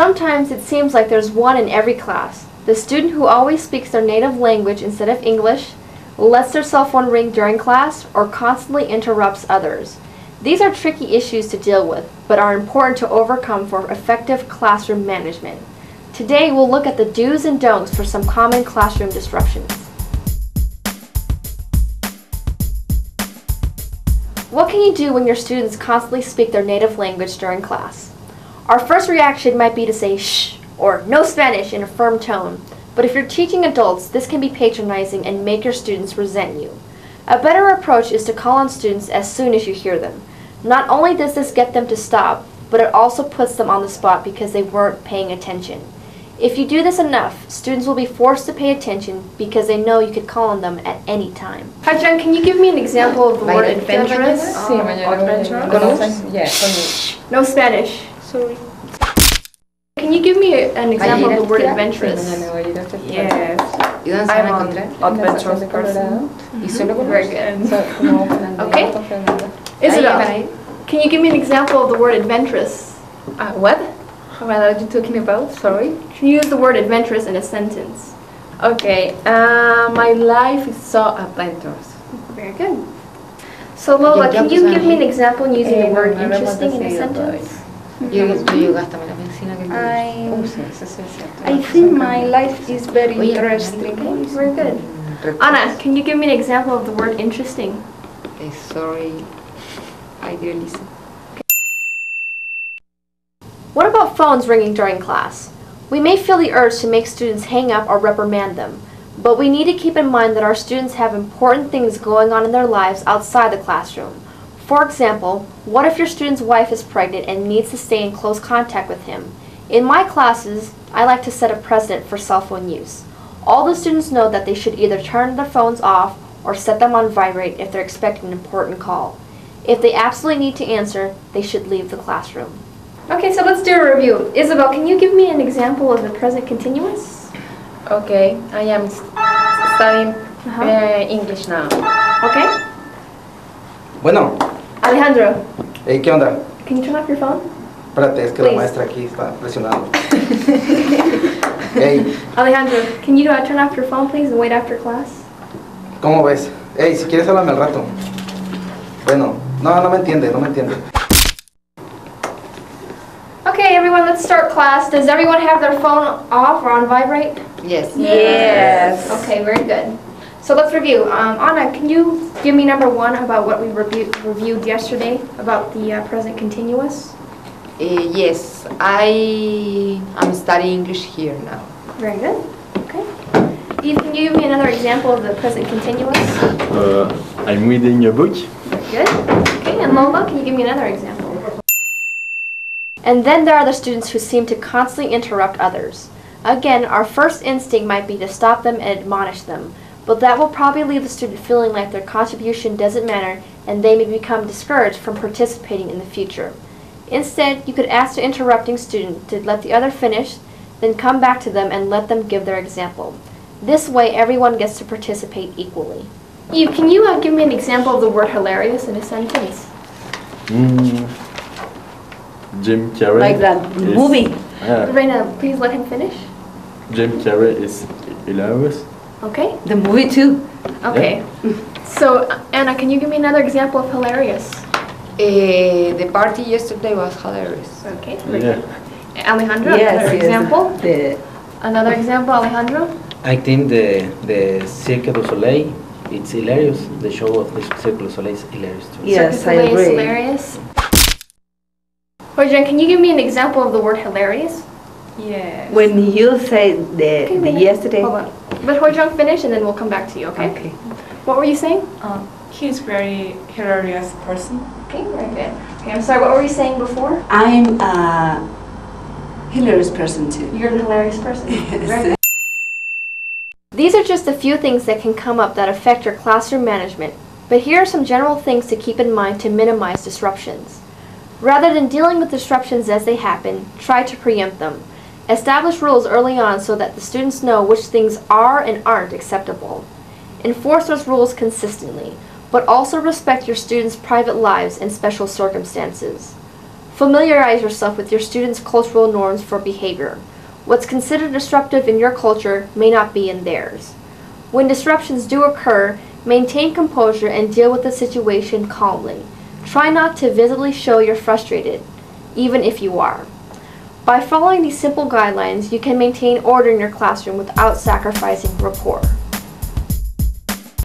Sometimes it seems like there's one in every class. The student who always speaks their native language instead of English, lets their cell phone ring during class, or constantly interrupts others. These are tricky issues to deal with, but are important to overcome for effective classroom management. Today we'll look at the do's and don'ts for some common classroom disruptions. What can you do when your students constantly speak their native language during class? Our first reaction might be to say shh or no Spanish in a firm tone, but if you're teaching adults, this can be patronizing and make your students resent you. A better approach is to call on students as soon as you hear them. Not only does this get them to stop, but it also puts them on the spot because they weren't paying attention. If you do this enough, students will be forced to pay attention because they know you could call on them at any time. Hi Jen, can you give me an example of the word adventurous? Sí, adventurous. No Spanish. Sorry. Can you give me an example of the word adventurous? Yes. I'm an adventurous person. Very good. Okay. Isabel, can you give me an example of the word adventurous? What? What are you talking about? Sorry. Can you use the word adventurous in a sentence? Okay. My life is so adventurous. Very good. So Lola, can you give me an example using the word interesting in a sentence? I think my life is very interesting. Okay, very good. Anna, can you give me an example of the word interesting? Sorry, I didn't listen. What about phones ringing during class? We may feel the urge to make students hang up or reprimand them, but we need to keep in mind that our students have important things going on in their lives outside the classroom. For example, what if your student's wife is pregnant and needs to stay in close contact with him? In my classes, I like to set a precedent for cell phone use. All the students know that they should either turn their phones off or set them on vibrate if they're expecting an important call. If they absolutely need to answer, they should leave the classroom. Okay, so let's do a review. Isabel, can you give me an example of the present continuous? Okay, I am studying English now. Okay. Bueno. Alejandro. Hey, ¿qué onda? Can you turn off your phone? Espérate, es que la maestra aquí está presionando. Hey. Alejandro, can you turn off your phone, please, and wait after class? ¿Cómo ves? Hey, si quieres háblame al rato. Bueno, no me entiende. Okay, everyone, let's start class. Does everyone have their phone off or on vibrate? Yes. Yes. Okay, very good. So let's review. Anna, can you give me number one about what we reviewed yesterday about the present continuous? Yes, I am studying English here now. Very good. Okay. Eve, can you give me another example of the present continuous? I'm reading a book. Very good. Okay, and Lola, can you give me another example? And then there are the students who seem to constantly interrupt others. Again, our first instinct might be to stop them and admonish them, but that will probably leave the student feeling like their contribution doesn't matter and they may become discouraged from participating in the future. Instead, you could ask the interrupting student to let the other finish, then come back to them and let them give their example. This way, everyone gets to participate equally. Eve, can you give me an example of the word hilarious in a sentence? Jim Carrey. Like that movie. Reina, please let him finish. Jim Carrey is hilarious. Okay. The movie too. Okay. Yeah. So, Anna, can you give me another example of hilarious? The party yesterday was hilarious. Okay. Yeah. Alejandro, another example? Another example, Alejandro? I think the Cirque du Soleil, it's hilarious. The show of the Cirque du Soleil is hilarious too. Yes, I agree. Is hilarious. Hoijan, can you give me an example of the word hilarious? Yes. When you say the yesterday. Hold on. Let Hoijan finish and then we'll come back to you, okay? Okay. What were you saying? He's very hilarious person. Okay, very good. Okay, I'm sorry, what were you saying before? I'm a hilarious person too. You're a hilarious person. Yes. Very good. These are just a few things that can come up that affect your classroom management, but here are some general things to keep in mind to minimize disruptions. Rather than dealing with disruptions as they happen, try to preempt them. Establish rules early on so that the students know which things are and aren't acceptable. Enforce those rules consistently, but also respect your students' private lives and special circumstances. Familiarize yourself with your students' cultural norms for behavior. What's considered disruptive in your culture may not be in theirs. When disruptions do occur, maintain composure and deal with the situation calmly. Try not to visibly show you're frustrated, even if you are. By following these simple guidelines, you can maintain order in your classroom without sacrificing rapport.